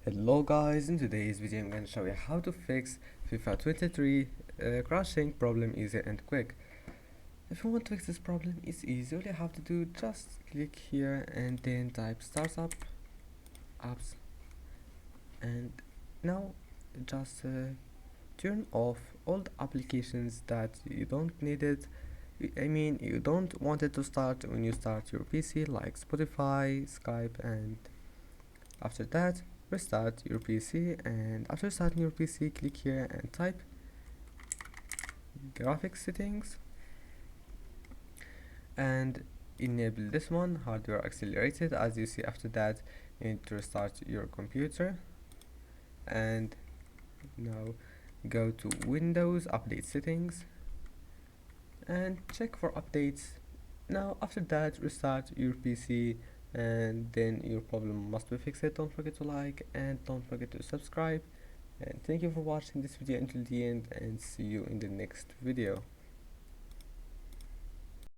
Hello guys, in today's video I'm going to show you how to fix FIFA 23 crashing problem easy and quick. If you want to fix this problem, it's easy. All you have to do, just click here and then type startup apps, and now just turn off all the applications that you don't need it. You don't want it to start when you start your PC, like Spotify, Skype, and after that restart your PC, and after starting your PC click here and type graphics settings and enable this one, hardware accelerated. As you see, after that you need to restart your computer, and now go to Windows update settings and check for updates. Now after that restart your PC, and then your problem must be fixed. Don't forget to like and don't forget to subscribe, and thank you for watching this video until the end, and see you in the next video.